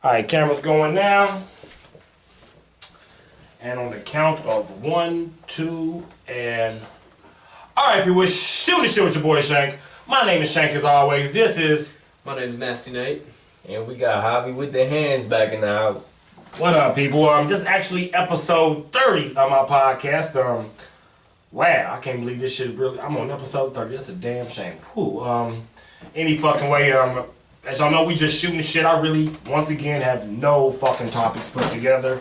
Alright, camera's going now. And on the count of 1, 2, and... Alright, people, it's Shoot the Shit with your boy Shank. My name is Shank as always. This is... My name is Nasty Nate. And we got Javi with the hands back in the house. What up, people? This is actually episode 30 of my podcast. Wow, I can't believe this shit really... I'm on episode 30. That's a damn shame. Whew. Any fucking way, as y'all know, we just shooting the shit. I really, once again, have no fucking topics put together.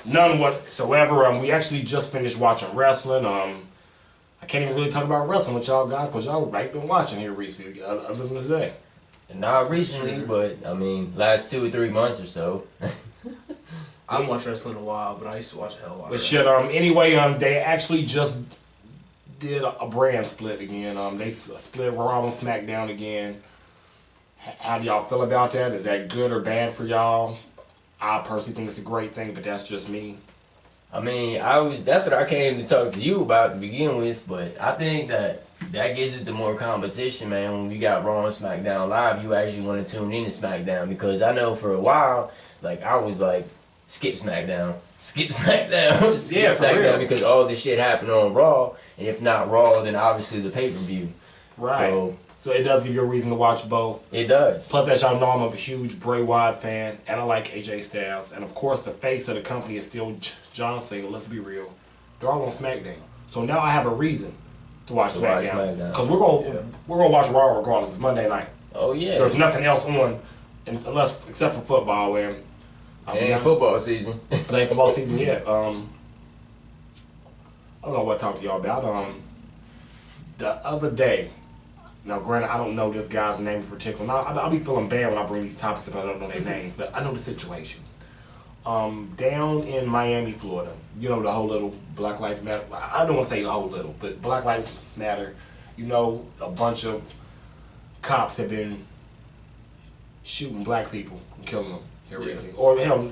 None whatsoever. We actually just finished watching wrestling. I can't even really talk about wrestling with y'all guys because y'all ain't been watching here recently, other than today. Not recently, but I mean, last 2 or 3 months or so. I haven't watched wrestling in a while, but I used to watch a hell of a lot. But shit, anyway, they actually just did a brand split again. They split Raw and SmackDown again. How do y'all feel about that? Is that good or bad for y'all? I personally think it's a great thing, but that's just me. I mean, that's what I came to talk to you about to begin with, but I think that gives it the more competition, man. When we got Raw and SmackDown Live, you actually want to tune in to SmackDown, because I know for a while, like, I was like, skip SmackDown, skip SmackDown, skip SmackDown, because all this shit happened on Raw, and if not Raw, then obviously the pay-per-view. Right. So it does give you a reason to watch both. It does. Plus, as y'all know, I'm a huge Bray Wyatt fan, and I like AJ Styles. And of course, the face of the company is still John Cena. Let's be real. They're all on SmackDown. So now I have a reason to watch SmackDown. Because we're gonna watch Raw regardless. It's Monday night. Oh yeah. There's nothing else on, except for football. And ain't football season. It ain't football season yet. I don't know what to talk to y'all about. The other day. Now, granted, I don't know this guy's name in particular. Now, I'll be feeling bad when I bring these topics if I don't know their names, but I know the situation. Down in Miami, Florida, you know, the whole little Black Lives Matter. I don't want to say the whole little, but Black Lives Matter. You know, a bunch of cops have been shooting black people and killing them here recently. Or hell,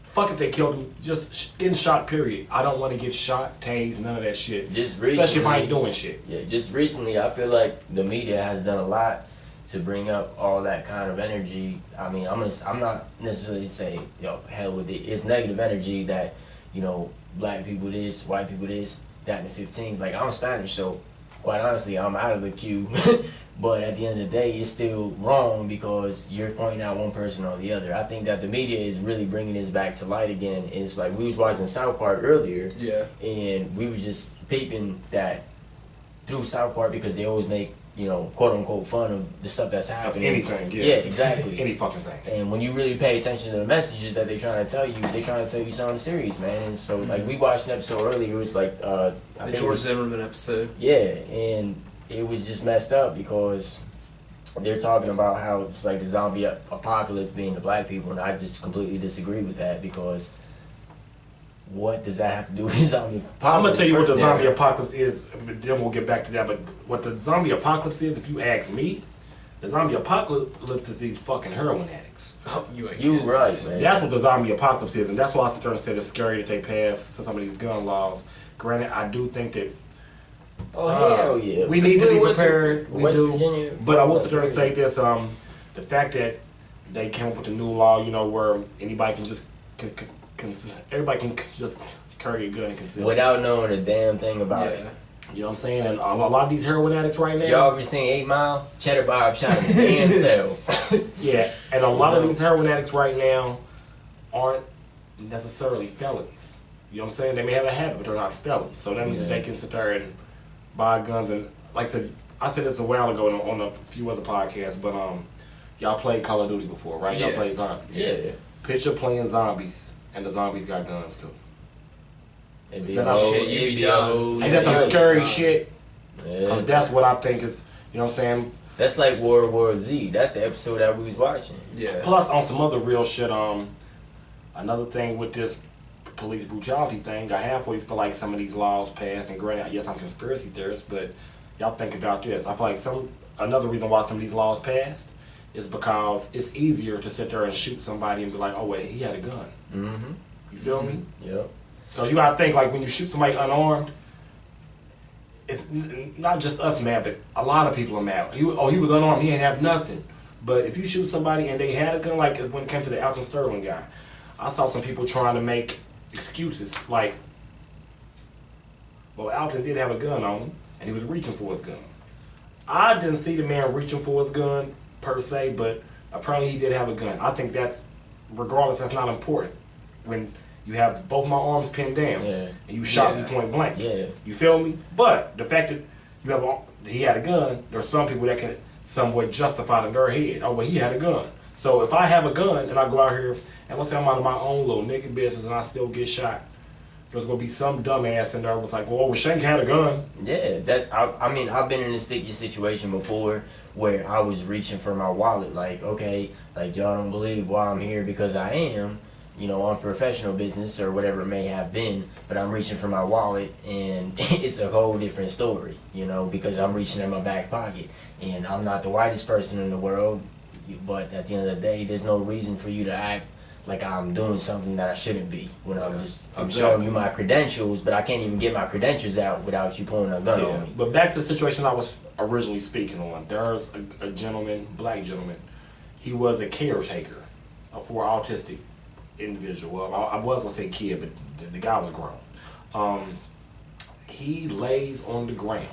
fuck if they killed them, just getting shot, period. I don't want to get shot, tased, none of that shit. Especially if I ain't doing shit. Yeah, just recently, I feel like the media has done a lot to bring up all that kind of energy. I mean, I'm not necessarily saying, hell with it. It's negative energy that, black people this, white people this, that, and the 15. Like, I'm Spanish, so quite honestly, I'm out of the queue. But at the end of the day, it's still wrong because you're pointing out one person or the other. I think that the media is really bringing this back to light again. And it's like we was watching South Park earlier, and we was just peeping that through South Park because they always make, quote unquote fun of the stuff that's happening. Anything, yeah. Yeah, exactly. Any fucking thing. And when you really pay attention to the messages that they're trying to tell you, they're trying to tell you something serious, man. And so, like, we watched an episode earlier. It was like the George Zimmerman episode. Yeah, and it was just messed up because they're talking about how it's like the zombie apocalypse being the black people, and I just completely disagree with that because what does that have to do with the zombie apocalypse? I'm going to tell you what the zombie apocalypse is, but then we'll get back to that. But what the zombie apocalypse is, if you ask me, the zombie apocalypse is these fucking heroin addicts. Oh, you right, man. That's what the zombie apocalypse is, and that's why I sit there and say it's scary that they passed some of these gun laws. Granted, I do think that hell yeah. We need to be prepared. We do. Virginia, but I will sit there and say this: the fact that they came up with a new law, where anybody can just everybody can just carry a gun and conceal without knowing a damn thing about it. You know what I'm saying? And a lot of these heroin addicts right now. Y'all ever seen 8 Mile? Cheddar Bob shot his damn self. Yeah, and a lot of these heroin addicts right now aren't necessarily felons. You know what I'm saying? They may have a habit, but they're not felons. So that means that they can sit there and buy guns. And like I said this a while ago on a few other podcasts, but y'all played Call of Duty before, right? Y'all played zombies. Yeah. Picture playing zombies, and the zombies got guns too. It'd be shit. Ain't that some scary shit? Yeah. Cause that's what I think is, you know what I'm saying? That's like World War Z. That's the episode that we was watching. Yeah. Plus, on some other real shit, another thing with this police brutality thing, I halfway feel like some of these laws passed, and granted, yes, I'm a conspiracy theorist, but y'all think about this. I feel like another reason why some of these laws passed is because it's easier to sit there and shoot somebody and be like, oh wait, he had a gun. Mm-hmm. You feel me? Yep. Because you gotta think, like, when you shoot somebody unarmed, it's not just us mad, but a lot of people are mad. He was unarmed, he ain't have nothing. But if you shoot somebody and they had a gun, like when it came to the Alton Sterling guy, I saw some people trying to make excuses like, well, Alton did have a gun on him and he was reaching for his gun. I didn't see the man reaching for his gun per se, but apparently he did have a gun. I think that's, regardless, that's not important. When you have both my arms pinned down and you shot me point blank. You feel me? But the fact that he had a gun, there's some people that can somewhat justify in their head, oh, well, he had a gun. So if I have a gun and I go out here and let's say I'm out of my own little nigga business and I still get shot, there's gonna be some dumbass in there was like, well, Shank had a gun. Yeah, I mean, I've been in a sticky situation before where I was reaching for my wallet, like, okay, like y'all don't believe why I'm here because I am, you know, on professional business or whatever it may have been, but I'm reaching for my wallet and it's a whole different story, you know, because I'm reaching in my back pocket and I'm not the whitest person in the world, but at the end of the day, there's no reason for you to act like I'm doing something that I shouldn't be when I'm showing you my credentials, but I can't even get my credentials out without you pulling a gun on me. But back to the situation I was originally speaking on. There's a gentleman, black gentleman, he was a caretaker for an autistic individual. Well, I was gonna say kid, but the guy was grown. He lays on the ground,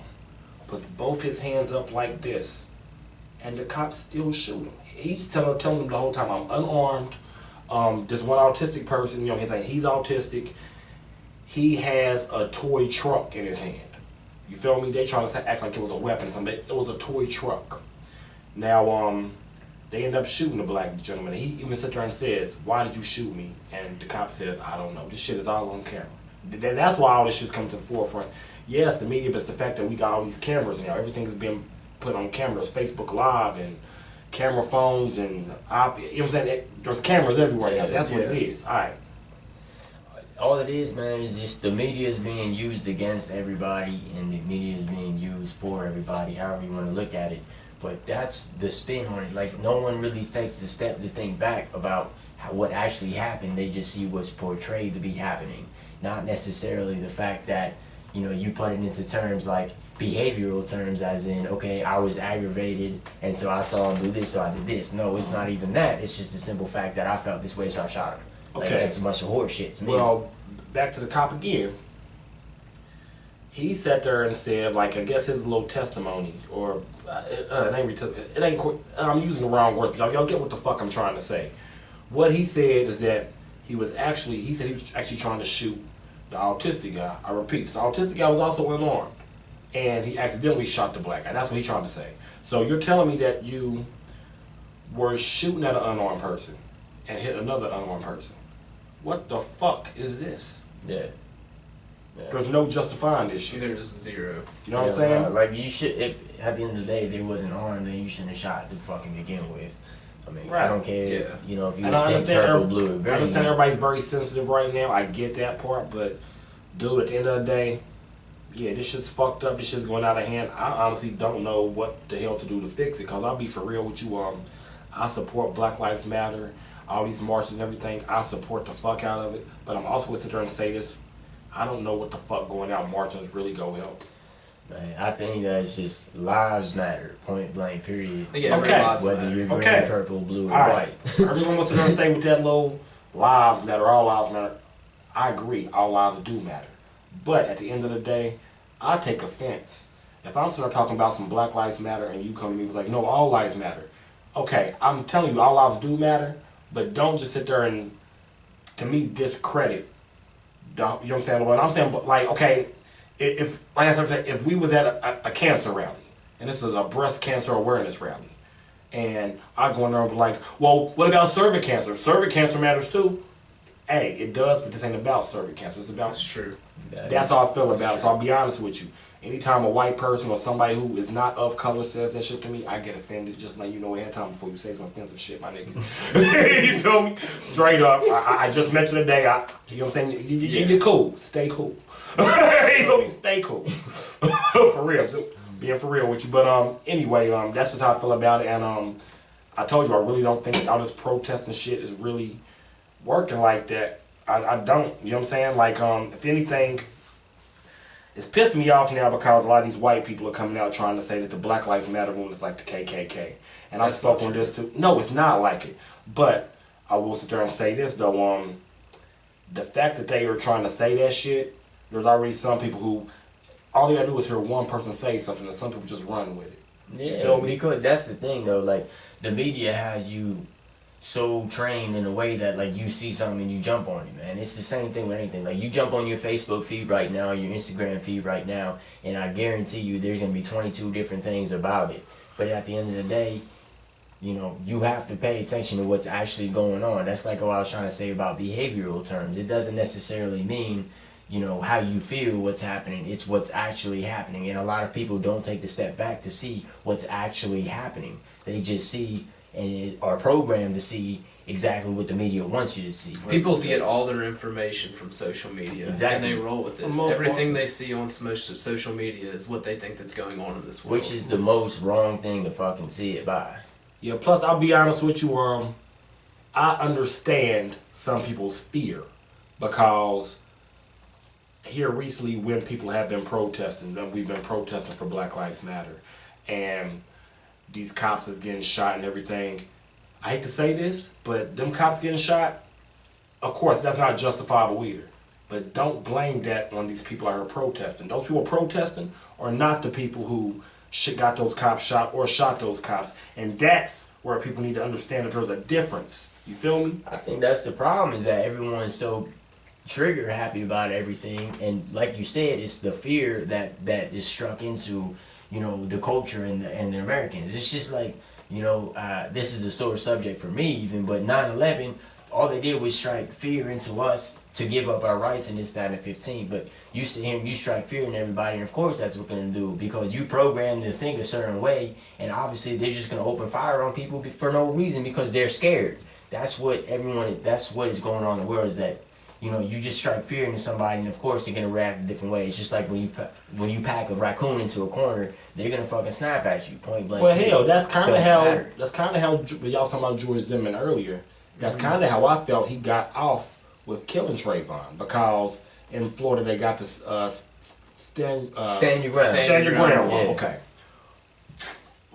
puts both his hands up like this, and the cops still shoot him. He's telling them the whole time, I'm unarmed. This one autistic person, you know, he's autistic. He has a toy truck in his hand. You feel me? They trying to act like it was a weapon or something. It was a toy truck. Now, they end up shooting the black gentleman. He even sits there and says, why did you shoot me? And the cop says, I don't know. This shit is all on camera. That's why all this shit's coming to the forefront. Yes, the media, but it's the fact that we got all these cameras now. Everything is being put on cameras, Facebook Live and camera phones and, you know what I'm saying? There's cameras everywhere now. That's what it is. All right. All it is, man, is just the media is being used against everybody and the media is being used for everybody, however you want to look at it. But that's the spin on it. Like, no one really takes the step to think back about what actually happened. They just see what's portrayed to be happening. Not necessarily the fact that, you know, you put it into terms like behavioral terms, as in, okay, I was aggravated and so I saw him do this, so I did this. No, it's not even that. It's just the simple fact that I felt this way, so I shot him. Like, that's a bunch of horse shit to me. Well, back to the cop again. He sat there and said, like, I guess his little testimony, or I'm using the wrong words, but y'all get what the fuck I'm trying to say. What he said is that he was actually trying to shoot the autistic guy. I repeat, this autistic guy was also unarmed, and he accidentally shot the black guy. That's what he's trying to say. So you're telling me that you were shooting at an unarmed person and hit another unarmed person. What the fuck is this? Yeah. There's no justifying this shit. There's zero. You know what I'm saying? Like, you should, if at the end of the day they wasn't armed, then you shouldn't have shot to fucking begin with. I mean, I don't care, you know, if you was purple, blue, or green. I understand everybody's very sensitive right now. I get that part, but dude, at the end of the day, yeah, this shit's fucked up. This shit's going out of hand. I honestly don't know what the hell to do to fix it, because I'll be for real with you. I support Black Lives Matter, all these marches and everything. I support the fuck out of it, but I'm also going to sit there and say this. I don't know what the fuck going out marching is really going to help. Man, I think that's just lives matter, point blank, period. Yeah, okay. Whether you're green, purple, blue, or white. Everyone wants to say with that little lives matter, all lives matter. I agree, all lives do matter. But at the end of the day, I take offense. If I'm sitting there talking about some Black Lives Matter and you come to me and was like, no, all lives matter. Okay, I'm telling you, all lives do matter, but don't just sit there and, to me, discredit. You know what I'm saying? What I'm saying, like, okay, if like I said, if we was at a cancer rally, and this is a breast cancer awareness rally, and I go in there and be like, well, what about cervix cancer? Cervix cancer matters too. Hey, it does, but this ain't about cervix cancer. It's about. That's true. That's how I feel about it. So I'll be honest with you. Anytime a white person or somebody who is not of color says that shit to me, I get offended. Just let you know ahead of time before you say some offensive shit, my nigga. You feel me? Straight up. I just met you today. You know what I'm saying? You're cool. Stay cool. You know me? Stay cool. For real. Just being for real with you. But anyway, that's just how I feel about it. And I told you, I really don't think all this protesting shit is really working like that. I don't. You know what I'm saying? Like, if anything, it's pissing me off now because a lot of these white people are coming out trying to say that the Black Lives Matter movement is like the KKK. And I spoke on this too. No, it's not like it. But I will sit there and say this though. The fact that they are trying to say that shit, there's already some people who all they gotta do is hear one person say something, and some people just run with it. Yeah, because that's the thing though. Like the media has you so trained in a way that like you see something and you jump on it, man. It's the same thing with anything. Like you jump on your Facebook feed right now, your Instagram feed right now, and I guarantee you there's gonna be 22 different things about it. But at the end of the day, you know, you have to pay attention to what's actually going on. That's like what I was trying to say about behavioral terms. It doesn't necessarily mean, you know, how you feel what's happening. It's what's actually happening. And a lot of people don't take the step back to see what's actually happening. They just see and are programmed to see exactly what the media wants you to see. People get all their information from social media, exactly. And they roll with it. Everything they see on social media is what they think that's going on in this world. Which is the most wrong thing to fucking see it by. Yeah, plus I'll be honest with you, I understand some people's fear because here recently when people have been protesting, we've been protesting for Black Lives Matter, and these cops is getting shot and everything. I hate to say this, but them cops getting shot, of course, that's not justifiable either. But don't blame that on these people out here protesting. Those people protesting are not the people who got those cops shot or shot those cops. And that's where people need to understand that there's a difference. You feel me? I think that's the problem, is that everyone's so trigger happy about everything. And like you said, it's the fear that is struck into, you know, the culture and the Americans. It's just like, you know, this is a sore subject for me even, but 9/11, all they did was strike fear into us to give up our rights in this, that, and 15. But you see him, you strike fear in everybody, and of course that's what they're going to do, because you programmed to think a certain way, and obviously they're just going to open fire on people for no reason because they're scared. That's what is going on in the world, is that, you know, you just strike fear into somebody, and of course they're gonna react a different way. It's just like when you pack a raccoon into a corner, they're gonna fucking snap at you, point blank. Well, hell, that's kind of how y'all talking about George Zimmerman earlier. That's kind of how I felt he got off with killing Trayvon, because in Florida they got this stand your ground. Stand your ground. Yeah. Okay.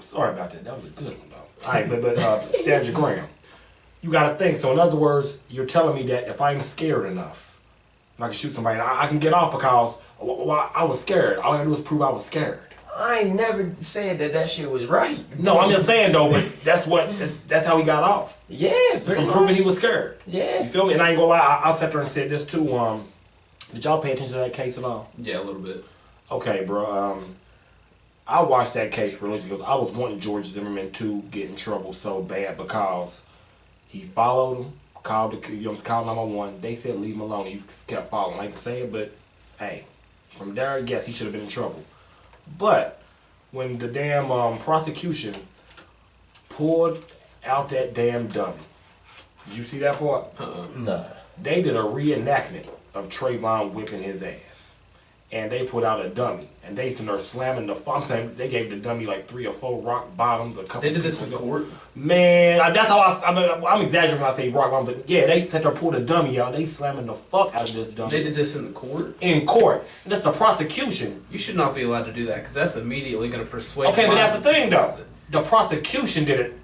Sorry about that. That was a good one though. All right, but stand your ground. You got to think. So in other words, you're telling me that if I'm scared enough, and I can shoot somebody, I can get off because I was scared. All I had to do was prove I was scared. I ain't never said that shit was right. No, I'm just saying though, but that's how he got off. Yeah, from proving he was scared. Yeah. You feel me? And I ain't gonna lie, I'll sit there and say this too. Did y'all pay attention to that case at all? Yeah, a little bit. Okay, bro. I watched that case religiously because I was wanting George Zimmerman to get in trouble so bad because he followed him, called 911. They said leave him alone. He kept following. I hate to say it, but hey, from there, yes, he should have been in trouble. But when the damn prosecution pulled out that damn dummy, did you see that part? No. They did a reenactment of Trayvon whipping his ass. And they put out a dummy, and they sitting there slamming the. I'm saying they gave the dummy like 3 or 4 rock bottoms. A couple. They did this in court. Man, that's how I'm exaggerating when I say rock bottoms, but yeah, they sat there pulled a dummy out. They slamming the fuck out of this dummy. They did this in the court. In court, and that's the prosecution. You should not be allowed to do that because that's immediately going to persuade. Okay, but that's the thing though. The prosecution did it.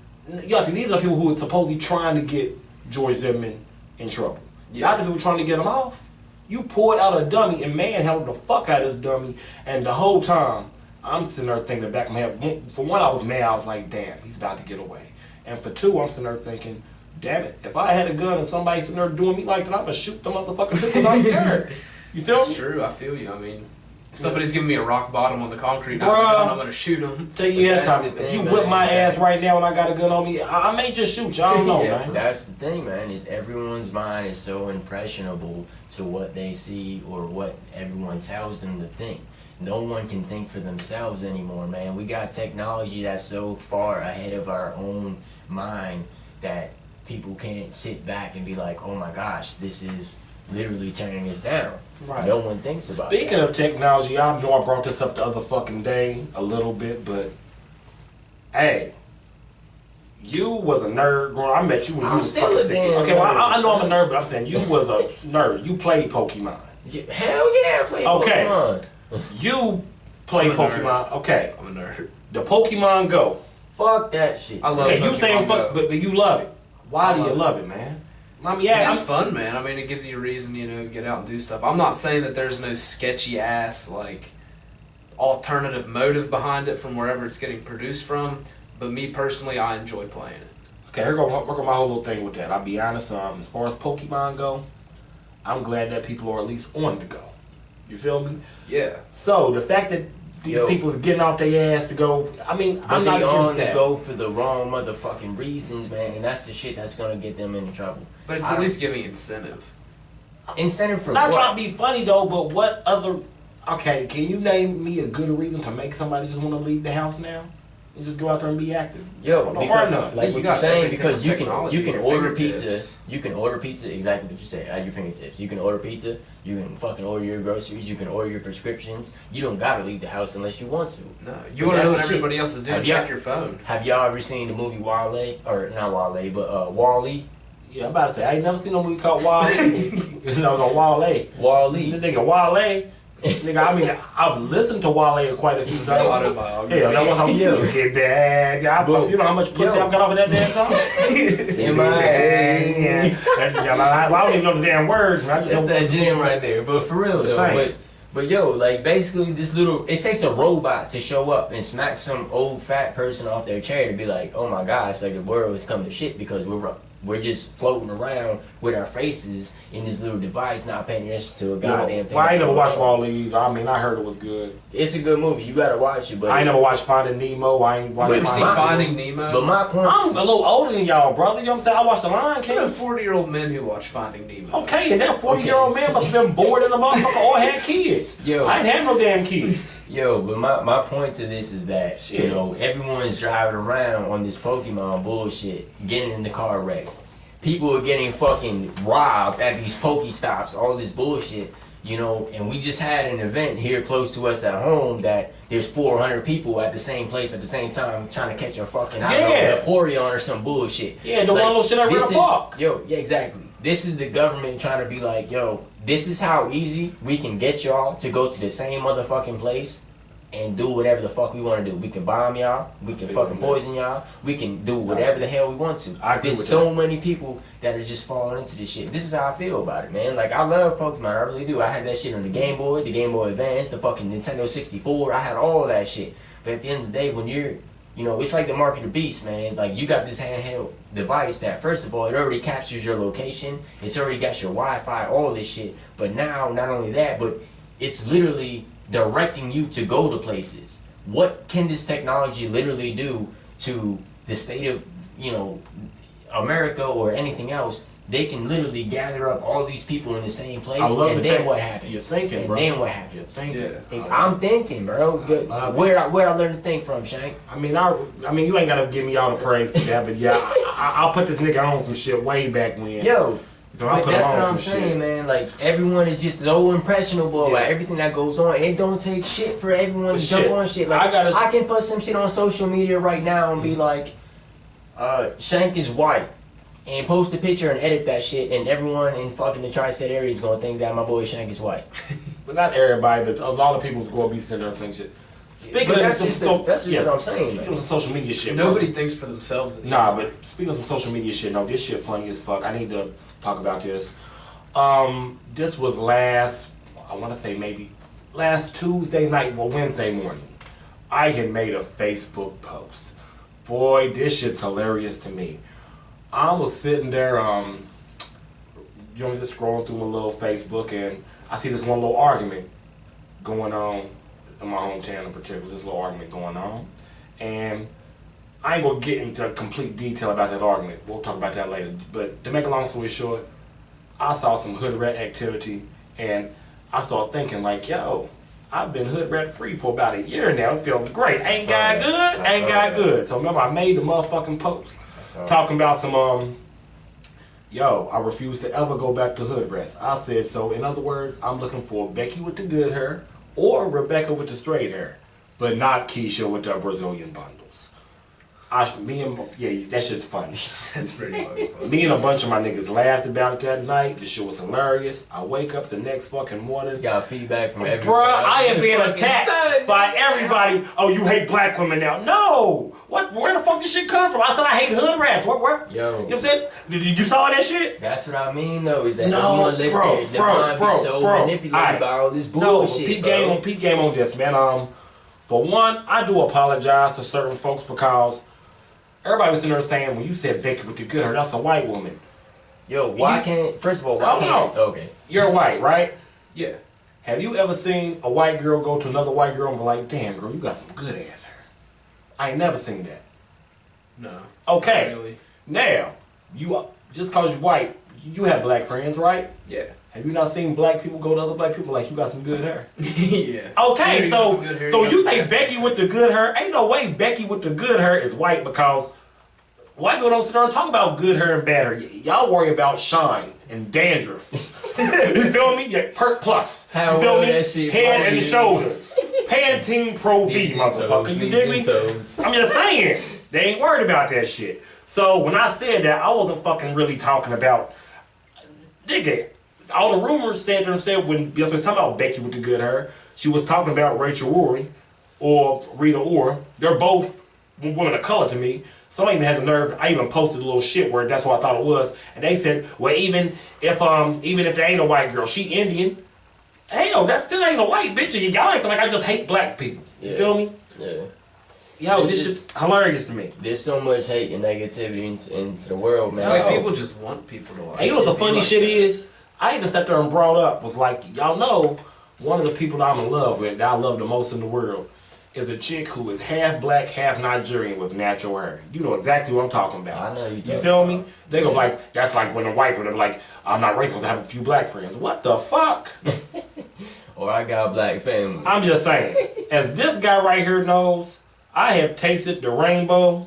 You know, these are people who are supposedly trying to get George Zimmerman in trouble. Yeah. Not the people trying to get him off. You pulled out a dummy and manhandled the fuck out of this dummy, and the whole time I'm sitting there thinking in the back of my head. For one, I was mad. I was like, damn, he's about to get away. And for two, I'm sitting there thinking, damn it, if I had a gun and somebody sitting there doing me like that, I'm gonna shoot the motherfucker because I'm scared. You feel me? That's true. I feel you. I mean, if somebody's giving me a rock bottom on the concrete, I'm gonna shoot them. Tell you ahead of time, if you whip my ass right now and I got a gun on me, I may just shoot you. I don't know, man. That's the thing, man. Is everyone's mind is so impressionable to what they see or what everyone tells them to think. No one can think for themselves anymore, man. We got technology that's so far ahead of our own mind that people can't sit back and be like, oh my gosh, this is literally tearing us down. Right. No one thinks about Speaking of technology, I know I brought this up the other fucking day a little bit, but hey, you was a nerd growing. I met you when you was fucking 16. Okay, well I know I'm a nerd, but I'm saying you was a nerd. You played Pokemon. Hell yeah, I played Pokemon. You played Pokemon. Okay. I'm a nerd. The Pokemon Go Fuck that shit. I love Okay, you Pokemon saying fuck, Go. but you love it. Why do you love love it, man? I mean, yeah, It's just fun, man. I mean, it gives you a reason, to get out and do stuff. I'm not saying that there's no sketchy ass like alternative motive behind it from wherever it's getting produced from, but me personally, I enjoy playing it. Okay, here go my whole little thing with that. I'll be honest. As far as Pokemon go, I'm glad that people are at least on the go. You feel me? Yeah. So the fact that these people are getting off their ass to go, I mean, But I'm not they against on the that. go for the wrong motherfucking reasons, man, and that's the shit that's gonna get them into trouble. But it's at least giving incentive. Incentive for Not what? trying to be funny though, but what other? Okay, can you name me a good reason to make somebody just want to leave the house now and just go out there and be active? Yo, Don't because, none. like You what got you're saying, everything because with you technology can at your order pizza. fingertips. You can order pizza exactly what you said at your fingertips. You can order pizza. You can fucking order your groceries. You can order your prescriptions. You don't gotta leave the house unless you want to. No, you But want to that's know what the shit. everybody else is doing? Have Check y'all- your phone. Have y'all ever seen the movie Wale, or not Wale, but Wall-E? Yeah, I'm about to say I ain't never seen no movie called Wale. No, Wale. Wall-E. The nigga Wale. Nigga, I mean, I've listened to Wale quite a few times. Autobiography. Yeah, that was how Yo. you get bad. Yeah, you know how much pussy Yo. I've got off of that damn song? M.I.A. I don't even know the damn words, man. I just That's know that jam right there. But for real The though, same. but yo, like basically this little, it takes a robot to show up and smack some old fat person off their chair to be like, oh my gosh, like the world has come to shit because we're just floating around with our faces in this little device, not paying attention to a goddamn thing. Well, I ain't that's never going watched on. Wale either. I mean, I heard it was good. It's a good movie. You gotta watch it. But I ain't never watched Finding Nemo. I ain't watched Have you seen Finding Finding Nemo? But my point. I'm a little older than y'all, brother. You know what I'm saying? I watched The Lion There are King. 40-year-old men who watch Finding Nemo. Okay, and that 40-year-old man must have been bored in the motherfucker or had kids. Yo. I ain't had no damn kids. Yo, but my point to this is that, Shit. you know, everyone's driving around on this Pokemon bullshit, getting into car wrecks. People are getting fucking robbed at these Pokestops, all this bullshit, you know, and we just had an event here close to us at home that there's 400 people at the same place at the same time trying to catch a fucking, I don't Yeah. know, Vaporeon or some bullshit. Yeah, the one little shit I read this a is- park. Yo, yeah, exactly. This is the government trying to be like, yo, this is how easy we can get y'all to go to the same motherfucking place and do whatever the fuck we want to do. We can bomb y'all, we can fucking poison y'all, we can do whatever the hell we want to. I agree There's with so many people that are just falling into this shit. This is how I feel about it, man. Like, I love Pokemon, I really do. I had that shit on the Game Boy, the Game Boy Advance, the fucking Nintendo 64. I had all that shit. But at the end of the day, when you're, you know, it's like the mark of the beast, man. Like, you got this handheld device that, first of all, it already captures your location. It's already got your Wi-Fi, all this shit. But now, not only that, but it's literally directing you to go to places. What can this technology literally do to the state of, you know, America or anything else? They can literally gather up all these people in the same place, I love and the then fact what happens? you're thinking, and bro. then what You're happens? thinking. Yeah. I'm thinking, bro. Where I learn to think from, Shank? I mean, you ain't gotta give me all the praise for that, but yeah, I'll put this nigga on some shit way back when. Yo, So I'll but put him that's on what some I'm saying, shit. man. Like, everyone is just so impressionable Yeah. about everything that goes on. It don't take shit for everyone But to jump shit, on shit. Like, I I can put some shit on social media right now and be like, Shank is white. And post a picture and edit that shit, and everyone in fucking the tri-state area is gonna think that my boy Shank is white. But not everybody, but a lot of people's gonna be sitting there and think shit. Speaking But of that's some just yes, what I'm saying, speaking man. of social media shit, Nobody bro. thinks for themselves. Nah, but speaking of some social media shit, no, this shit funny as fuck. I need to talk about this. This was I want to say maybe last Tuesday night, well, Wednesday morning. I had made a Facebook post. Boy, this shit's hilarious to me. I was sitting there, just scrolling through my little Facebook, and I see this one little argument going on in my hometown in particular. This little argument going on, and I ain't gonna get into complete detail about that argument. We'll talk about that later. But to make a long story short, I saw some hood rat activity, and I started thinking like, yo, I've been hood rat free for about a year now. It feels great. Ain't God good? Ain't God good? So remember, I made the motherfucking post talking about some I refuse to ever go back to hood rats. I said, so in other words, I'm looking for Becky with the good hair or Rebecca with the straight hair, but not Keisha with the Brazilian bundles. that shit's funny. That's pretty funny. Me and a bunch of my niggas laughed about it that night. The shit was hilarious. I wake up the next fucking morning. Got feedback from everybody. Bruh, I am being attacked by everybody. Oh, you hate black women now. No! What? Where the fuck this shit come from? I said I hate hood rats. Where? Yo. You know what I'm saying? You saw that shit? That's what I mean, though, is that No, everyone lives bro, there. Their mind be so manipulated by all this No, bullshit, peep game on this, man. For one, I do apologize to certain folks because everybody was sitting there saying, when you said Becky with the good hair, that's a white woman. Yo, why can't, first of all, why can't, okay. You're white, right? Yeah. Have you ever seen a white girl go to another white girl and be like, damn, girl, you got some good ass hair? I ain't never seen that. No. Okay. Not really. Now, just because you're white, you have black friends, right? Yeah. Have you not seen black people go to other black people like, you got some good hair? Yeah. Okay, You so got some good hair, so you you got say some Becky with the good hair? Ain't no way Becky with the good hair is white because white people don't sit there and talk about good hair and bad hair. Y'all worry about shine and dandruff. You feel me? Yeah, Perk Plus. How you feel well me? that shit Head and you. shoulders. Pantene Pro V, motherfucker. You dig me? I'm just saying. They ain't worried about that shit. So when I said that, I wasn't fucking really talking about, nigga, all the rumors said when Bill was talking about Becky with the good hair, she was talking about Rachel Ori or Rita Ora. They're both women of color to me. Somebody even had the nerve. I even posted a little shit where that's what I thought it was, and they said, well, even if it ain't a white girl, she Indian. Hell, that still ain't a white bitch. And y'all acting like I just hate black people. You feel me? Yeah. Yo, this is hilarious to me. There's so much hate and negativity into the world, man. It's like people just want people to like. And you know what the funny shit is? I even sat there and brought up, was like, y'all know, one of the people that I'm in love with, that I love the most in the world, is a chick who is half black, half Nigerian with natural hair. You know exactly what I'm talking about. I know you feel me? They go like, that's like when the white people, they're like, I'm not racist because I have a few black friends. What the fuck? Or I got a black family. I'm just saying, as this guy right here knows, I have tasted the rainbow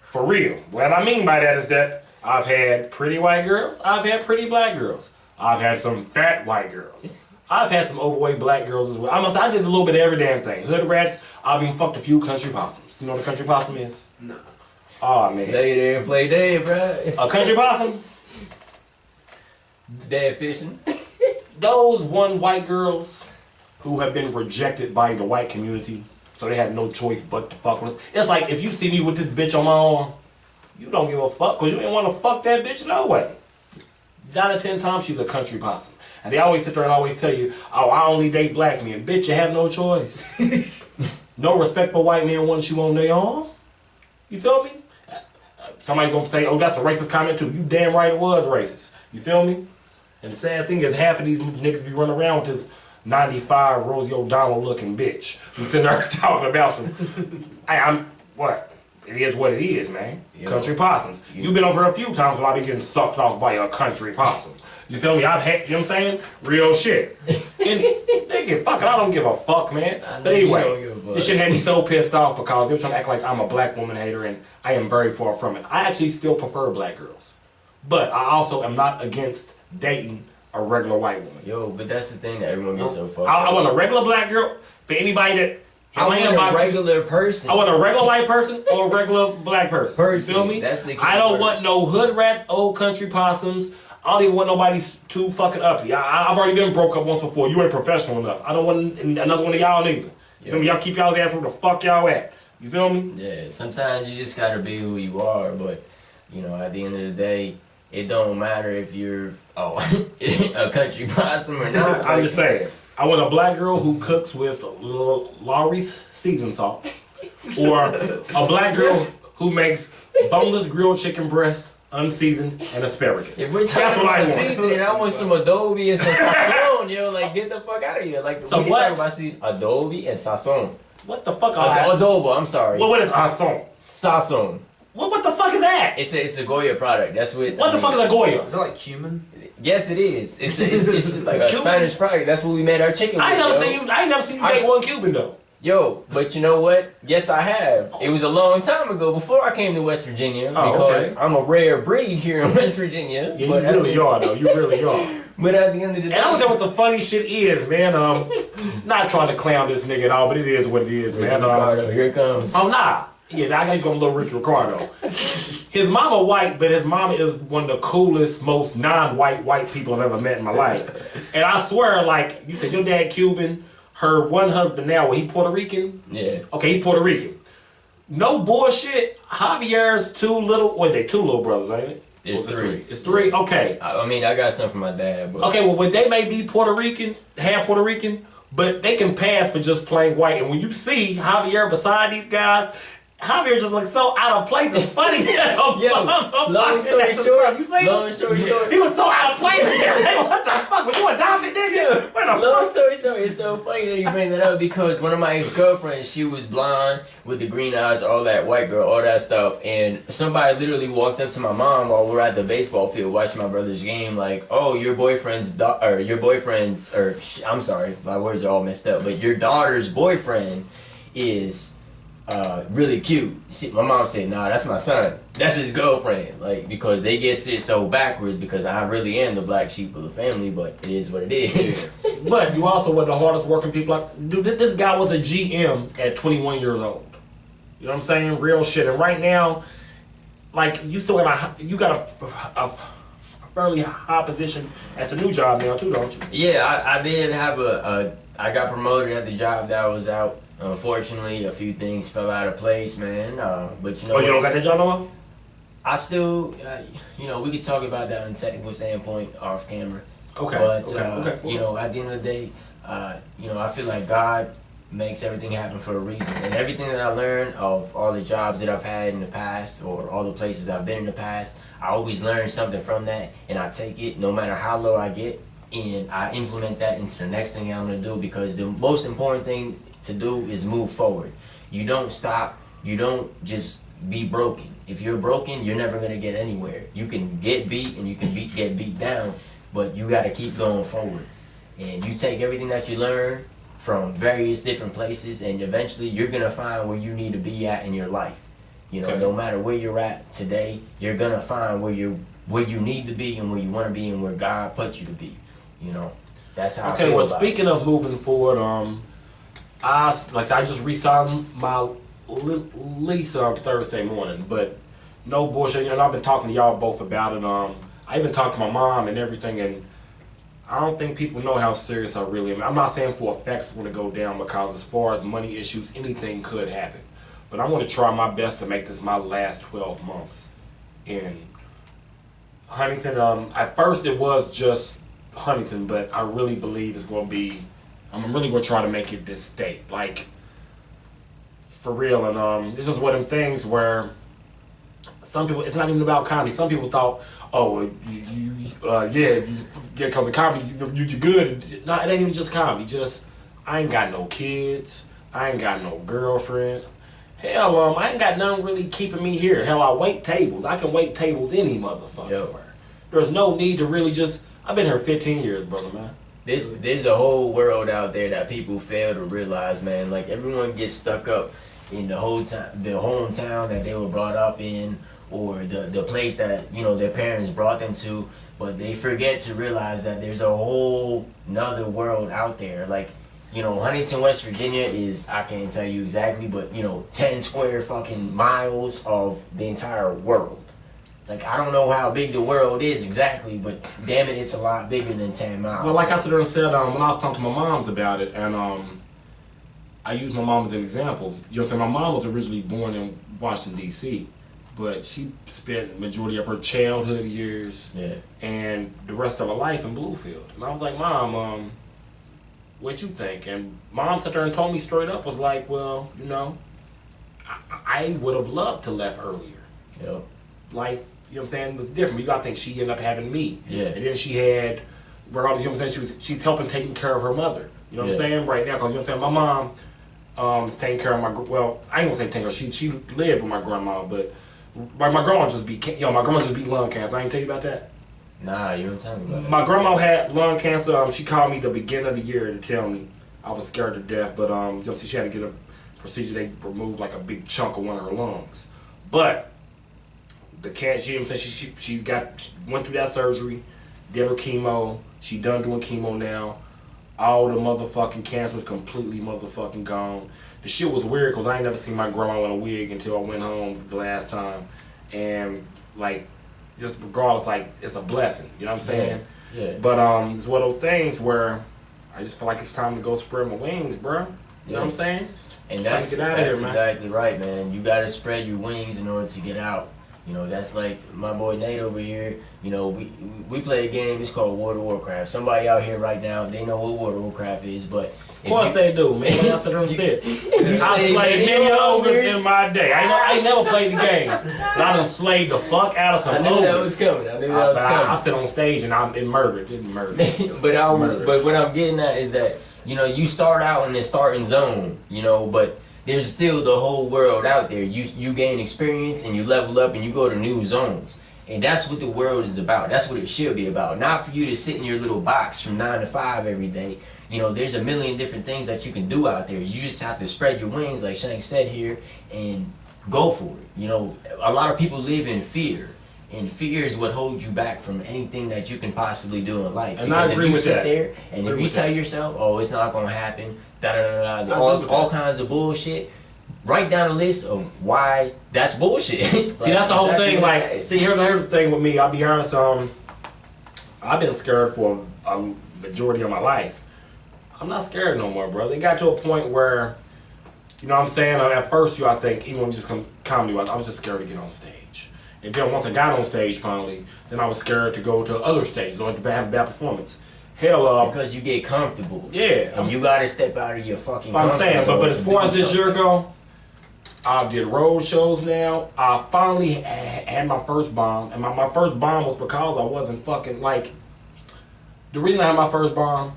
for real. What I mean by that is that I've had pretty white girls, I've had pretty black girls, I've had some fat white girls, I've had some overweight black girls as well. I did a little bit of every damn thing. Hood rats, I've even fucked a few country possums. You know what a country possum is? No. Oh man. Lay there and play dead, bro. A country possum? Dead fishing. Those one white girls who have been rejected by the white community, so they had no choice but to fuck with us. It's like if you see me with this bitch on my arm, you don't give a fuck because you ain't want to fuck that bitch no way. 9 out of 10 times she's a country possum. And they always sit there and always tell you, oh, I only date black men. Bitch, you have no choice. No respect for white men once you on their arm. You feel me? Somebody's going to say, oh, that's a racist comment too. You damn right it was racist. You feel me? And the sad thing is half of these niggas be running around with this 95 Rosie O'Donnell looking bitch who's sitting there talking about some, hey, what? It is what it is, man. Yo. Country possums. You've been over a few times when I've been getting sucked off by a country possum. You feel me? I've had, you know what I'm saying? Real shit. And nigga, fuck it, I don't give a fuck, man. But anyway, this shit had me so pissed off because they were trying to act like I'm a black woman hater and I am very far from it. I actually still prefer black girls. But I also am not against dating a regular white woman. Yo, but that's the thing that everyone gets so fucked I want a regular black girl for anybody that... I want a regular person. I want a regular white person or a regular black person. You feel me? That's the key I don't word. want no hood rats, old country possums. I don't even want nobody too fucking uppity. I've already been broke up once before. You ain't professional enough. I don't want another one of y'all neither. You feel me? Y'all keep y'all's ass where the fuck y'all at. You feel me? Yeah, sometimes you just gotta be who you are, but, you know, at the end of the day, it don't matter if you're a country possum or not. I'm just saying. I want a black girl who cooks with Lawry's seasoned salt. Or a black girl who makes boneless grilled chicken breast, unseasoned, and asparagus. If we're That's talking what I about want. seasoning, I want some adobe and some sazon, yo. Like, get the fuck out of here. Like, Some we what? talk about adobe and sazon. What the fuck are that? Adobo, I'm sorry. What is asson? Sazon. What the fuck is that? It's a Goya product. That's what. What the fuck is a Goya? Is that like cumin? Yes, it is. It's just like a Cuban? Spanish product. That's what we made our chicken with. I ain't yo. never seen you date one Cuban though. Yo, but you know what? Yes, I have. It was a long time ago, before I came to West Virginia, Oh, because okay. I'm a rare breed here in West Virginia. Yeah, but you really are though. You really are. But at the end of the day, And I'm gonna tell you what the funny shit is, man. Not trying to clown this nigga at all, but it is what it is, man. Here it comes. Oh nah. Yeah, I got you from Little Ricky Ricardo. His mama white, but his mama is one of the coolest, most non-white white people I've ever met in my life. And I swear, like, you said your dad Cuban, her one husband now, he Puerto Rican? Yeah. Okay, he Puerto Rican. No bullshit, Javier's two little brothers, ain't it? It's three. It's three? Okay. I mean, I got some from my dad, but... Okay, well, but they may be Puerto Rican, half Puerto Rican, but they can pass for just plain white. And when you see Javier beside these guys, Javier just looks so out of place. It's funny. Long story short, He was so out of place. Hey, what the fuck? Was you adopted, nigga? Long story short, it's so funny that you bring that up because one of my ex-girlfriends, she was blonde with the green eyes, all that white girl, all that stuff, and somebody literally walked up to my mom while we're at the baseball field watching my brother's game, like, oh, I'm sorry, my words are all messed up, but your daughter's boyfriend is really cute. See, my mom said, nah, that's my son. That's his girlfriend. Like, because they get shit so backwards because I really am the black sheep of the family, but it is what it is. Yeah. But you also were the hardest working people. Like, dude, this guy was a GM at 21 years old. You know what I'm saying? Real shit. And right now, like, you got a fairly high position at the new job now too, don't you? Yeah, I did have I got promoted at the job that I was out. Unfortunately, a few things fell out of place, man. But you know. Oh, you don't got that job no more? I still, you know, we could talk about that in a technical standpoint off camera. Okay. But okay. you know, at the end of the day, you know, I feel like God makes everything happen for a reason, and everything that I learned of all the jobs that I've had in the past, or all the places I've been in the past, I always learn something from that, and I take it no matter how low I get, and I implement that into the next thing I'm gonna do, because the most important thing to do is move forward. You don't stop. You don't just be broken. If you're broken, you're never gonna get anywhere. You can get beat and you can get beat down, but you gotta keep going forward. And you take everything that you learn from various different places, and eventually you're gonna find where you need to be at in your life. You know, okay. No matter where you're at today, you're gonna find where you need to be and where you want to be and where God put you to be. You know, that's how. Okay. Well, speaking of moving forward, I just re-signed my lease Thursday morning, but no bullshit. And I've been talking to y'all both about it. I even talked to my mom and everything, and I don't think people know how serious I really am. I'm not saying for a fact it's going to go down, because as far as money issues, anything could happen. But I'm going to try my best to make this my last 12 months in Huntington. At first it was just Huntington, but I really believe it's going to be. I'm really gonna try to make it this state, like, for real. And this is one of them things where some people, it's not even about comedy. Some people thought, oh, because of comedy, you're good. No, it ain't even just comedy. Just, I ain't got no kids. I ain't got no girlfriend. Hell, I ain't got nothing really keeping me here. Hell, I wait tables. I can wait tables any motherfucker. Yep. There's no need to really just. I've been here 15 years, brother, man. There's a whole world out there that people fail to realize, man. Like, everyone gets stuck up in the hometown that they were brought up in, or the place that, you know, their parents brought them to, but they forget to realize that there's a whole nother world out there. Like, you know, Huntington, West Virginia is, I can't tell you exactly, but, you know, 10 square fucking miles of the entire world. Like, I don't know how big the world is exactly, but damn it, it's a lot bigger than 10 miles. Well, like I said, when I was talking to my moms about it, and I used my mom as an example. You know what I'm saying? My mom was originally born in Washington, D.C., but she spent the majority of her childhood years and the rest of her life in Bluefield. And I was like, Mom, what you think? And Mom sat there and told me straight up, was like, well, you know, I would have loved to left earlier. Yep. Life, you know what I'm saying, was different. You gotta think she ended up having me. Yeah. And then she had, regardless, you know what I'm saying, she's helping taking care of her mother. You know what I'm saying? Right now, because you know what I'm saying, my mom is taking care of I ain't gonna say taking care of, she lived with my grandma, but my grandma just beat lung cancer. I ain't tell you about that? Nah, you don't tell me about that. My grandma had lung cancer. She called me the beginning of the year to tell me. I was scared to death, but you know, she had to get a procedure. They removed like a big chunk of one of her lungs. But the cancer, you know what I'm saying, she went through that surgery, did her chemo. She done doing chemo now. All the motherfucking cancer was completely motherfucking gone. The shit was weird because I ain't never seen my grandma in a wig until I went home the last time. And, like, just regardless, like, it's a blessing. You know what I'm saying? Yeah. But it's one of those things where I just feel like it's time to go spread my wings, bro. You know what I'm saying? And Trying that's, to get out of that's here, man. exactly right, man. You gotta spread your wings in order to get out. You know, that's like my boy Nate over here. You know, we play a game. It's called World of Warcraft. Somebody out here right now, they know what World of Warcraft is, but of course they do, man. That's what I'm saying. I slayed many ogres in my day. I ain't never played the game, but I done slayed the fuck out of some ogres. I knew that was coming. I sit on stage and I'm murdered. Didn't murder. But what I'm getting at is that, you know, you start out in the starting zone, you know, but there's still the whole world out there. You gain experience and you level up and you go to new zones. And that's what the world is about. That's what it should be about. Not for you to sit in your little box from 9 to 5 every day. You know, there's a million different things that you can do out there. You just have to spread your wings, like Shank said here, and go for it. You know, a lot of people live in fear. And fear is what holds you back from anything that you can possibly do in life. And because I agree with that. If you sit there and if you tell yourself, oh, it's not going to happen, all kinds of bullshit, write down a list of why that's bullshit. See, that's the whole thing. Like, here's the thing with me. I'll be honest. I've been scared for a majority of my life. I'm not scared no more, bro. It got to a point where, you know what I'm saying? At first, I think, even when just comedy-wise, I was just scared to get on stage. And then once I got on stage finally, then I was scared to go to other stages or to have a bad performance. Hell, because you get comfortable. Yeah. And you gotta step out of your fucking I'm saying, but as far as this year something. go, I did road shows now. I finally had my first bomb. And my first bomb was because I wasn't fucking, like, the reason I had my first bomb,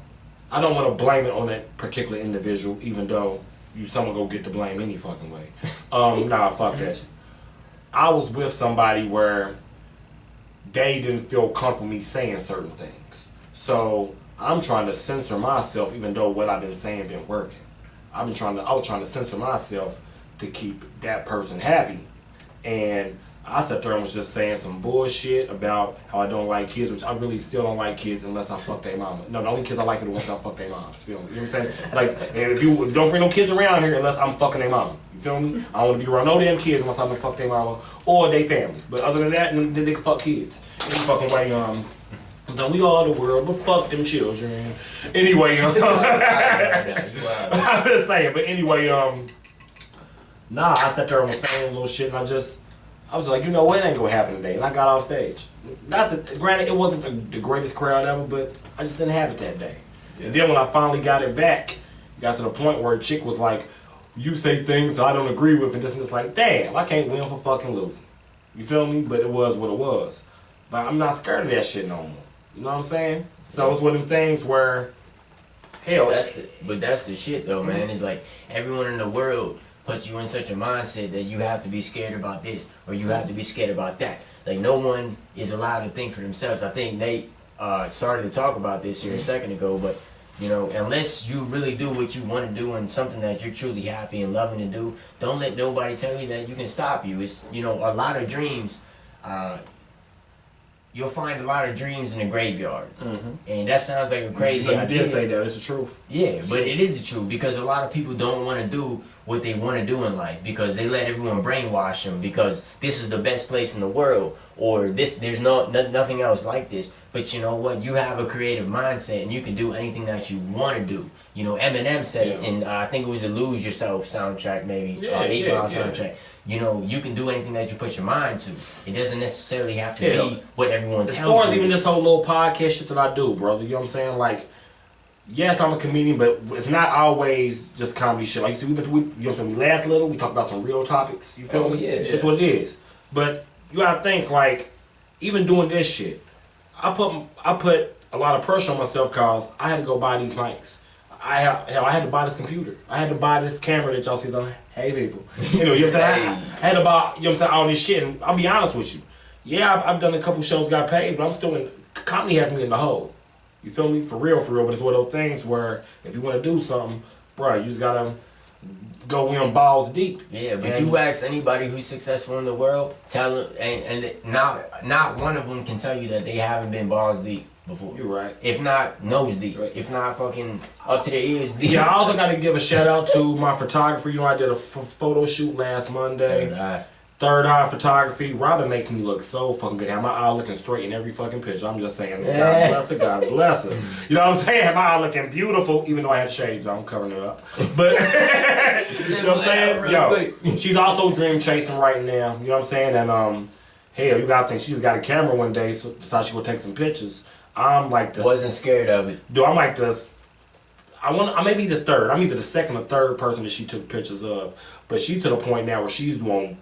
I don't want to blame it on that particular individual, even though someone go get the blame any fucking way. Nah, fuck that. I was with somebody where they didn't feel comfortable me saying certain things. So I'm trying to censor myself, even though what I've been saying been working. I was trying to censor myself to keep that person happy. And I sat there and was just saying some bullshit about how I don't like kids, which I really still don't like kids unless I fuck their mama. No, the only kids I like are the ones that fuck their moms. Feel me? You know what I'm saying? Like, and if you don't bring no kids around here unless I'm fucking their mama. You feel me? I don't want to be around no damn kids unless I'm gonna fuck their mama or their family. But other than that, then they can fuck kids. Any fucking way, so we all the world, but fuck them children. Anyway, I'm just saying, but anyway, nah, I sat there and was saying a little shit, and I was like, you know what, it ain't gonna happen today, and I got off stage. Granted, it wasn't the greatest crowd ever, but I just didn't have it that day. Yeah. And then when I finally got it back, got to the point where a chick was like, you say things I don't agree with, and this and it's like, damn, I can't win for fucking losing. You feel me? But it was what it was. But I'm not scared of that shit no more. You know what I'm saying? So it's one of them things where, hell. But that's the shit though, man. It's like everyone in the world puts you in such a mindset that you have to be scared about this or you have to be scared about that. Like no one is allowed to think for themselves. I think Nate started to talk about this here a second ago, but you know, unless you really do what you want to do and something that you're truly happy and loving to do, don't let nobody tell you that you can stop you. It's, you know, a lot of dreams, you'll find a lot of dreams in the graveyard. Mm-hmm. And that sounds like a crazy idea. You did say that. It's the truth. Yeah, but it is the truth because a lot of people don't want to do what they want to do in life because they let everyone brainwash them because this is the best place in the world or there's nothing else like this. But you know what? You have a creative mindset and you can do anything that you want to do. You know, Eminem said it in, I think it was the Lose Yourself soundtrack, maybe, 8 Mile soundtrack. You know, you can do anything that you put your mind to. It doesn't necessarily have to be what everyone tells you. As far as even this whole little podcast shit that I do, brother, you know what I'm saying? Like, yes, I'm a comedian, but it's not always just comedy shit. Like you see, you know what I'm saying? We laugh a little, we talk about some real topics. You feel me? Yeah, it's what it is. But you gotta think, like, even doing this shit, I put a lot of pressure on myself because I had to go buy these mics. I had to buy this computer. I had to buy this camera that y'all see on. Hey people, you know what I'm saying? I had to buy, you know what I'm saying, all this shit. And I'll be honest with you. Yeah, I've done a couple shows, got paid, but I'm still in. Comedy has me in the hole. You feel me? For real. But it's one of those things where if you want to do something, bro, you just gotta go in balls deep. Yeah, but And you ask anybody who's successful in the world, tell them, and not one of them can tell you that they haven't been balls deep before. You're right. If not nose deep, Right. if not fucking up to their ears deep. Yeah, I also got to give a shout out to my photographer. You know, I did a photo shoot last Monday. Third Eye Photography. Robin makes me look so fucking good. Have my eye looking straight in every fucking picture. I'm just saying, God bless her, God bless her. You know what I'm saying? Have my eye looking beautiful, even though I had shades on, covering it up. But, you know what I'm saying? Yo, she's also dream chasing right now. You know what I'm saying? And, hell, you gotta think she's got a camera one day, so decided she would take some pictures. I'm like this. Wasn't scared of it. Dude, I'm like this. I may be the third. I'm either the second or third person that she took pictures of. But she's to the point now where she's doing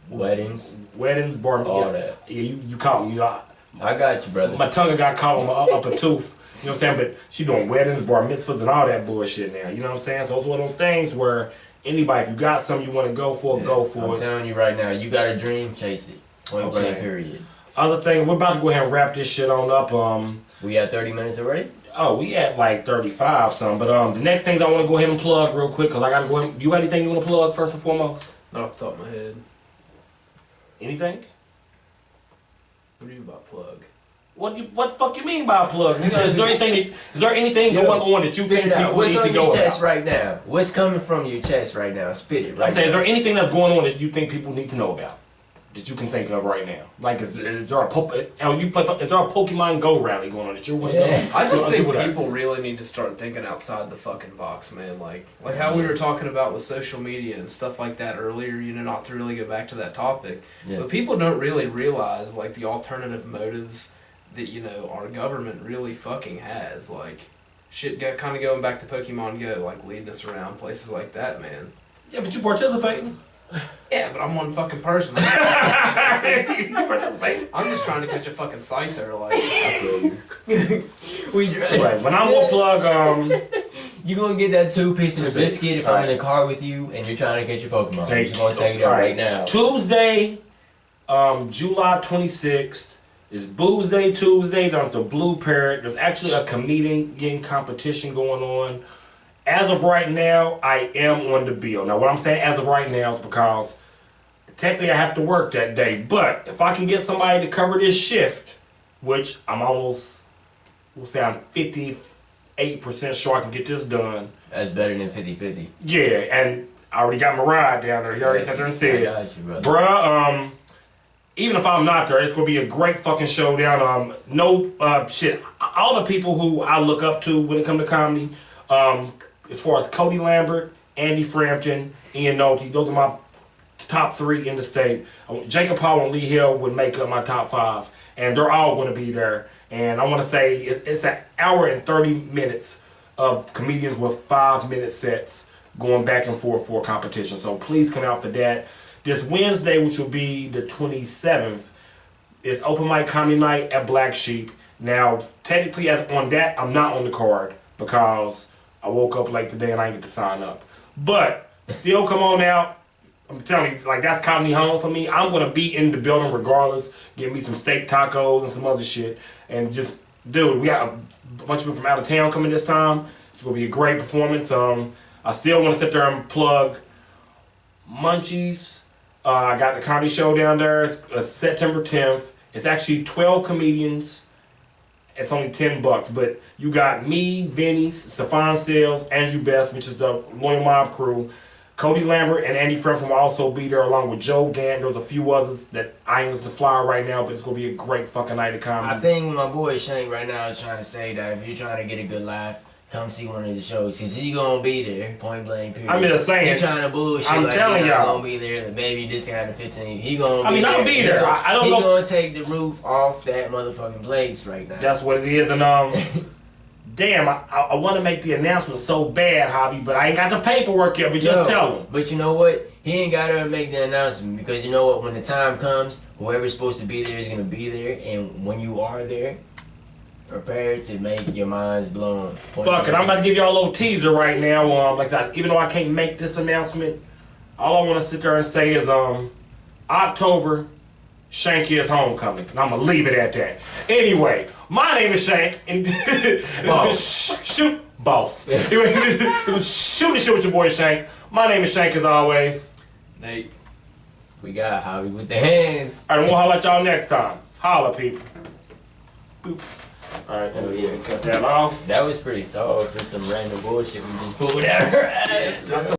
weddings, bar mitzvah. All that. Yeah, you caught me. I got you, brother. My tongue got caught on my upper tooth. You know what I'm saying? But she doing weddings, bar mitzvahs, and all that bullshit now. You know what I'm saying? So it's one of those things where anybody, if you got something you want to go for, go for it. I'm telling you right now, you got a dream, chase it. Point blank, period. Other thing, we're about to go ahead and wrap this shit on up. We at 30 minutes already? Oh, we at like 35 something. But the next things I want to go ahead and plug real quick, because I got to go ahead. You got anything you want to plug first and foremost? Not off the top of my head. Anything? What do you mean by plug? What the fuck you mean by a plug? Nigga, is there anything going on that you think people What's need on to go your chest about? right now? What's coming from your chest right now? Spit it right I'm saying, now. is there anything that's going on that you think people need to know about? That you can think of right now? Like, is there a is there a Pokemon Go rally going on that you want to go? I just think people people really need to start thinking outside the fucking box, man. Like how we were talking about with social media and stuff like that earlier, you know, not to really go back to that topic. Yeah. But people don't really realize, like, the alternative motives that, you know, our government really fucking has. Like, shit kind of going back to Pokemon Go, like, leading us around places like that, man. Yeah, but you participating. Yeah, but I'm one fucking person. You participating. I'm just trying to catch a fucking sight there, like. Right, when I'm gonna plug, you gonna get that 2 pieces of biscuit if I'm in the car with you and you're trying to catch your Pokemon. Okay, I'm just gonna tell you that right now. Tuesday, July 26th is Booze Day Tuesday down at the Blue Parrot. There's actually a comedian competition going on. As of right now, I am on the bill. Now, what I'm saying as of right now is because technically I have to work that day. But if I can get somebody to cover this shift, which I'm almost, we'll say I'm 58% sure I can get this done. That's better than 50-50. Yeah, and I already got my ride down there. He already sat there and said, I got you, brother. bruh, even if I'm not there, it's gonna be a great fucking showdown. Shit. All the people who I look up to when it comes to comedy, as far as Cody Lambert, Andy Frampton, Ian Nolte, those are my top 3 in the state. Jacob Hall and Lee Hill would make up my top 5, and they're all going to be there. And I want to say it's an hour and 30 minutes of comedians with 5-minute sets going back and forth for a competition. So please come out for that. This Wednesday, which will be the 27th, is open mic comedy night at Black Sheep. Now, technically, on that, I'm not on the card because I woke up late today and I didn't get to sign up. But still come on out. I'm telling you, like, that's comedy home for me. I'm going to be in the building regardless. Get me some steak tacos and some other shit. And just, dude, we got a bunch of people from out of town coming this time. It's going to be a great performance. I still want to sit there and plug Munchies. I got the comedy show down there. It's September 10th. It's actually 12 comedians. It's only $10, but you got me, Vinny, Stefan Sales, Andrew Best, which is the Loyal Mob crew. Cody Lambert and Andy Frampton will also be there along with Joe Gant. There's a few others that I ain't to fly right now, but it's going to be a great fucking night of comedy. I think my boy Shank right now is trying to say that if you're trying to get a good laugh, come see one of the shows, because he's going to be there, point blank, period. I'm just saying. He's trying to bullshit. I'm like telling he's y'all. going to be there, the baby this kind of 15. He going to I be mean, there. I'll be there. I don't know. He's going to take the roof off that motherfucking place right now. That's what it is. And, damn, I want to make the announcement so bad, Javi, but I ain't got the paperwork yet, but just tell him. But you know what? He ain't got to make the announcement, because you know what? When the time comes, whoever's supposed to be there is going to be there. And when you are there, prepare to make your minds blown. Fuck it, I'm about to give y'all a little teaser right now. Like I said, even though I can't make this announcement, all I want to sit there and say is October, Shank is homecoming. And I'm going to leave it at that. Anyway, my name is Shank. And Boss. Shoot, boss. It was shooting shit with your boy Shank. My name is Shank as always. Nate. We got Hobby with the hands. All right, we'll holler at y'all next time. Holla, people. Boop. All right, Oh, yeah. cut that off. That was pretty solid for some random bullshit we just pulled out our ass.